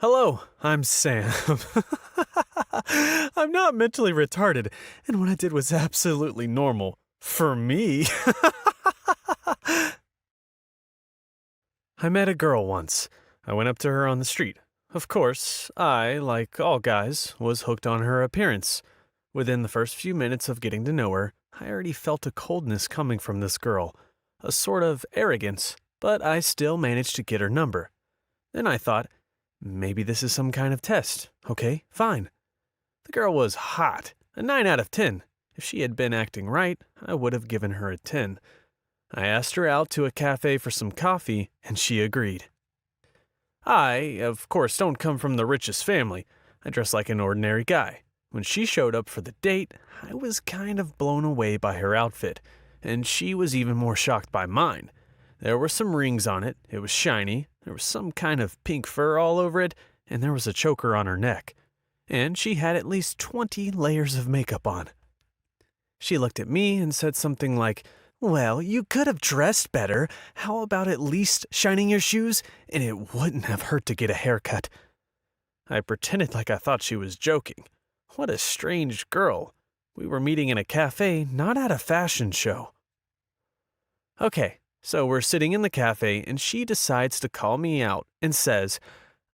Hello, I'm Sam. I'm not mentally retarded, and what I did was absolutely normal. For me. I met a girl once. I went up to her on the street. Of course, I, like all guys, was hooked on her appearance. Within the first few minutes of getting to know her, I already felt a coldness coming from this girl, a sort of arrogance, but I still managed to get her number. Then I thought, maybe this is some kind of test. Okay, fine. The girl was hot, a 9 out of 10. If she had been acting right, I would have given her a 10. I asked her out to a cafe for some coffee, and she agreed. I, of course, don't come from the richest family. I dress like an ordinary guy. When she showed up for the date, I was kind of blown away by her outfit, and she was even more shocked by mine. There were some rings on it, it was shiny, there was some kind of pink fur all over it, and there was a choker on her neck. And she had at least 20 layers of makeup on. She looked at me and said something like, "Well, you could have dressed better. How about at least shining your shoes? And it wouldn't have hurt to get a haircut." I pretended like I thought she was joking. What a strange girl. We were meeting in a cafe, not at a fashion show. Okay, so we're sitting in the cafe and she decides to call me out and says,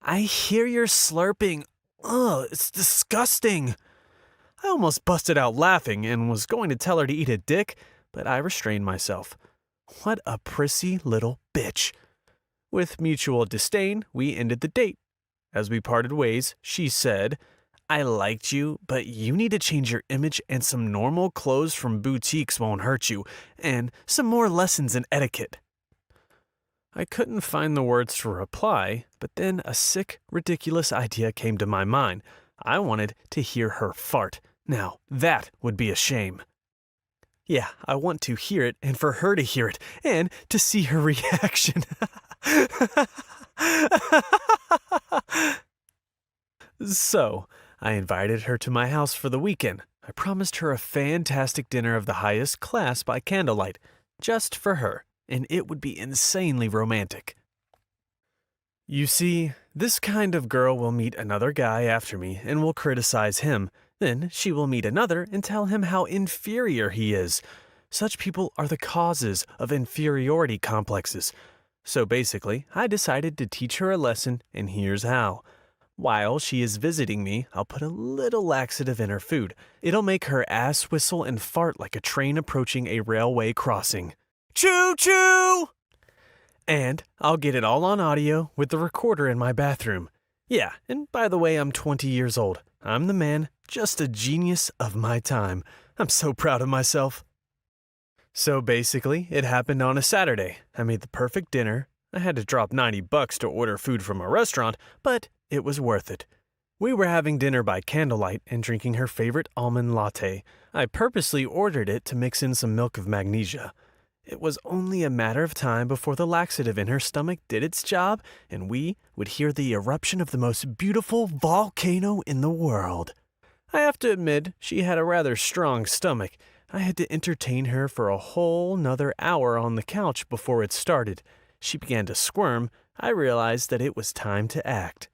"I hear you're slurping. Ugh, it's disgusting." I almost busted out laughing and was going to tell her to eat a dick, but I restrained myself. What a prissy little bitch. With mutual disdain, we ended the date. As we parted ways, she said, "I liked you, but you need to change your image and some normal clothes from boutiques won't hurt you, and some more lessons in etiquette." I couldn't find the words to reply, but then a sick, ridiculous idea came to my mind. I wanted to hear her fart. Now, that would be a shame. Yeah, I want to hear it and for her to hear it and to see her reaction. So, I invited her to my house for the weekend. I promised her a fantastic dinner of the highest class by candlelight, just for her, and it would be insanely romantic. You see, this kind of girl will meet another guy after me and will criticize him. Then she will meet another and tell him how inferior he is. Such people are the causes of inferiority complexes. So basically, I decided to teach her a lesson, and here's how. While she is visiting me, I'll put a little laxative in her food. It'll make her ass whistle and fart like a train approaching a railway crossing. Choo-choo! And I'll get it all on audio with the recorder in my bathroom. Yeah, and by the way, I'm 20 years old. I'm the man, just a genius of my time. I'm so proud of myself. So basically, it happened on a Saturday. I made the perfect dinner. I had to drop $90 to order food from a restaurant, but it was worth it. We were having dinner by candlelight and drinking her favorite almond latte. I purposely ordered it to mix in some milk of magnesia. It was only a matter of time before the laxative in her stomach did its job, and we would hear the eruption of the most beautiful volcano in the world. I have to admit, she had a rather strong stomach. I had to entertain her for a whole nother hour on the couch before it started. She began to squirm. I realized that it was time to act.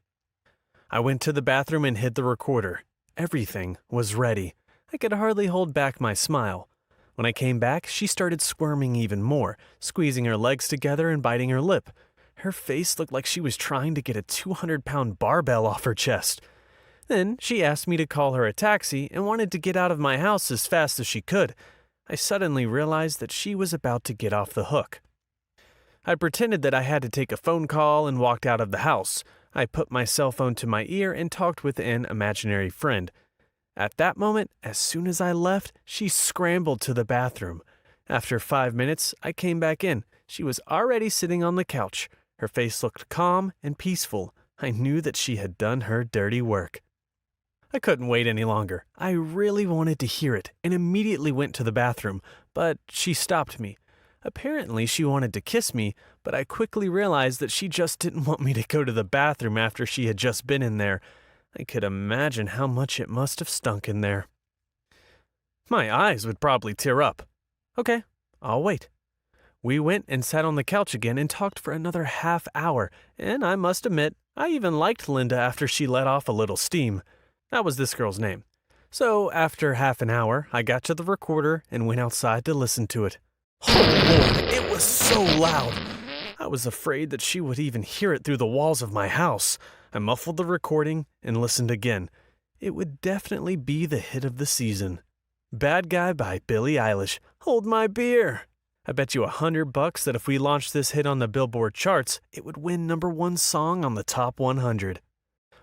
I went to the bathroom and hid the recorder. Everything was ready. I could hardly hold back my smile. When I came back, she started squirming even more, squeezing her legs together and biting her lip. Her face looked like she was trying to get a 200-pound barbell off her chest. Then she asked me to call her a taxi and wanted to get out of my house as fast as she could. I suddenly realized that she was about to get off the hook. I pretended that I had to take a phone call and walked out of the house. I put my cell phone to my ear and talked with an imaginary friend. At that moment, as soon as I left, she scrambled to the bathroom. After 5 minutes, I came back in. She was already sitting on the couch. Her face looked calm and peaceful. I knew that she had done her dirty work. I couldn't wait any longer. I really wanted to hear it and immediately went to the bathroom, but she stopped me. Apparently, she wanted to kiss me, but I quickly realized that she just didn't want me to go to the bathroom after she had just been in there. I could imagine how much it must have stunk in there. My eyes would probably tear up. Okay, I'll wait. We went and sat on the couch again and talked for another half hour, and I must admit, I even liked Linda after she let off a little steam. That was this girl's name. So after half an hour, I got to the recorder and went outside to listen to it. Oh Lord, it was so loud. I was afraid that she would even hear it through the walls of my house. I muffled the recording and listened again. It would definitely be the hit of the season. Bad Guy by Billie Eilish. Hold my beer. I bet you $100 that if we launched this hit on the Billboard charts, it would win #1 song on the top 100.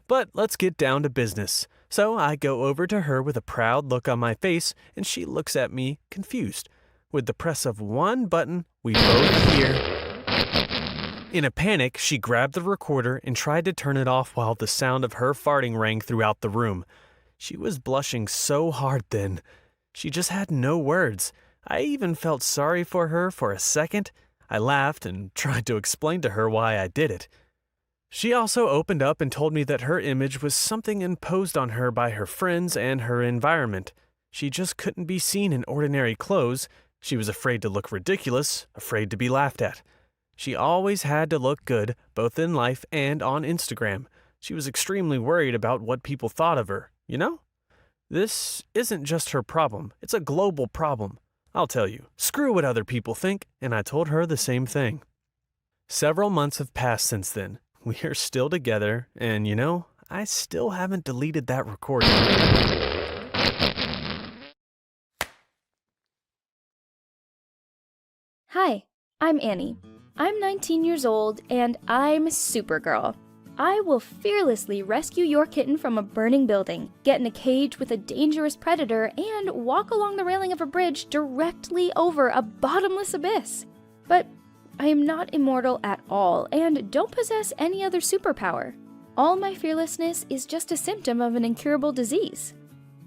But let's get down to business. So I go over to her with a proud look on my face, and she looks at me confused. With the press of one button, we both hear. In a panic, she grabbed the recorder and tried to turn it off while the sound of her farting rang throughout the room. She was blushing so hard then. She just had no words. I even felt sorry for her for a second. I laughed and tried to explain to her why I did it. She also opened up and told me that her image was something imposed on her by her friends and her environment. She just couldn't be seen in ordinary clothes. She was afraid to look ridiculous, afraid to be laughed at. She always had to look good, both in life and on Instagram. She was extremely worried about what people thought of her, you know? This isn't just her problem, it's a global problem. I'll tell you, screw what other people think, and I told her the same thing. Several months have passed since then. We are still together, and you know, I still haven't deleted that recording. Hi, I'm Annie. I'm 19 years old, and I'm Supergirl. I will fearlessly rescue your kitten from a burning building, get in a cage with a dangerous predator, and walk along the railing of a bridge directly over a bottomless abyss. But I am not immortal at all, and don't possess any other superpower. All my fearlessness is just a symptom of an incurable disease.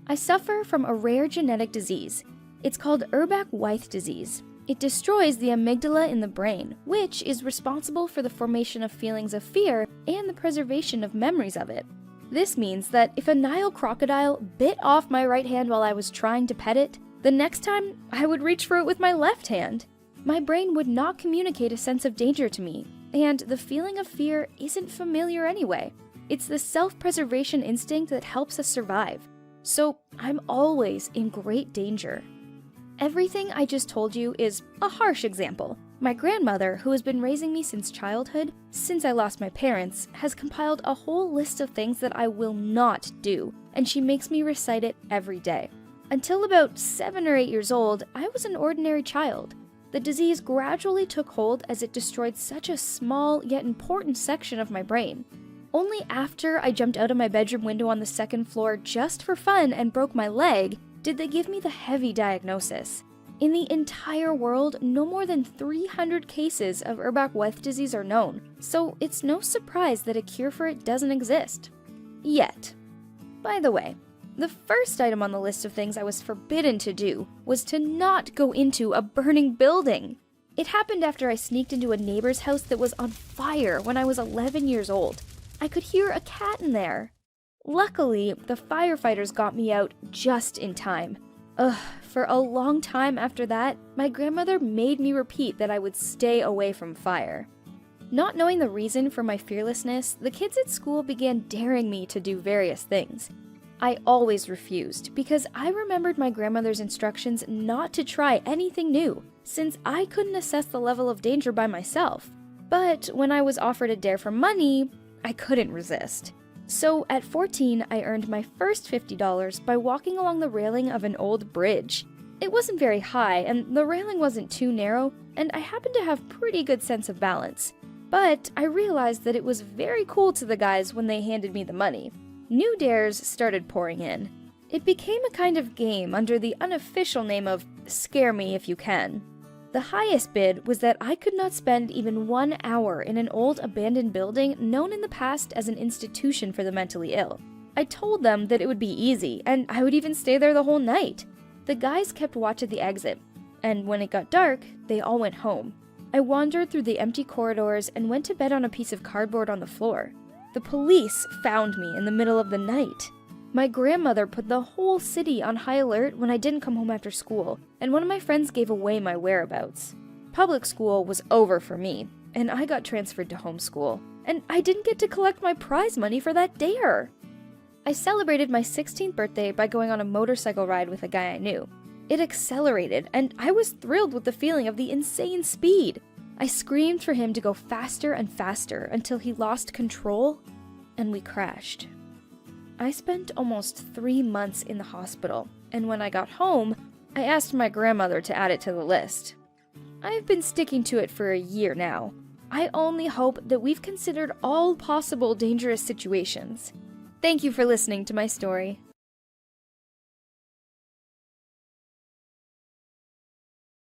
I suffer from a rare genetic disease. It's called Urbach-Wiethe disease. It destroys the amygdala in the brain, which is responsible for the formation of feelings of fear and the preservation of memories of it. This means that if a Nile crocodile bit off my right hand while I was trying to pet it, the next time I would reach for it with my left hand. My brain would not communicate a sense of danger to me, and the feeling of fear isn't familiar anyway. It's the self-preservation instinct that helps us survive. So I'm always in great danger. Everything I just told you is a harsh example. My grandmother, who has been raising me since childhood, since I lost my parents, has compiled a whole list of things that I will not do, and she makes me recite it every day. Until about 7 or 8 years old, I was an ordinary child. The disease gradually took hold as it destroyed such a small yet important section of my brain. Only after I jumped out of my bedroom window on the 2nd floor just for fun and broke my leg did they give me the heavy diagnosis. In the entire world, no more than 300 cases of Urbach-Wiethe disease are known, so it's no surprise that a cure for it doesn't exist. Yet. By the way, the first item on the list of things I was forbidden to do was to not go into a burning building. It happened after I sneaked into a neighbor's house that was on fire when I was 11 years old. I could hear a cat in there. Luckily, the firefighters got me out just in time. For a long time after that, my grandmother made me repeat that I would stay away from fire. Not knowing the reason for my fearlessness, the kids at school began daring me to do various things. I always refused because I remembered my grandmother's instructions not to try anything new, since I couldn't assess the level of danger by myself. But when I was offered a dare for money, I couldn't resist. So at 14, I earned my first $50 by walking along the railing of an old bridge. It wasn't very high, and the railing wasn't too narrow, and I happened to have pretty good sense of balance. But I realized that it was very cool to the guys when they handed me the money. New dares started pouring in. It became a kind of game under the unofficial name of Scare Me If You Can. The highest bid was that I could not spend even 1 hour in an old abandoned building known in the past as an institution for the mentally ill. I told them that it would be easy, and I would even stay there the whole night. The guys kept watch at the exit, and when it got dark, they all went home. I wandered through the empty corridors and went to bed on a piece of cardboard on the floor. The police found me in the middle of the night. My grandmother put the whole city on high alert when I didn't come home after school, and one of my friends gave away my whereabouts. Public school was over for me, and I got transferred to homeschool. and I didn't get to collect my prize money for that dare. I celebrated my 16th birthday by going on a motorcycle ride with a guy I knew. It accelerated, and I was thrilled with the feeling of the insane speed. I screamed for him to go faster and faster until he lost control, and we crashed. I spent almost 3 months in the hospital, and when I got home, I asked my grandmother to add it to the list. I've been sticking to it for a year now. I only hope that we've considered all possible dangerous situations. Thank you for listening to my story.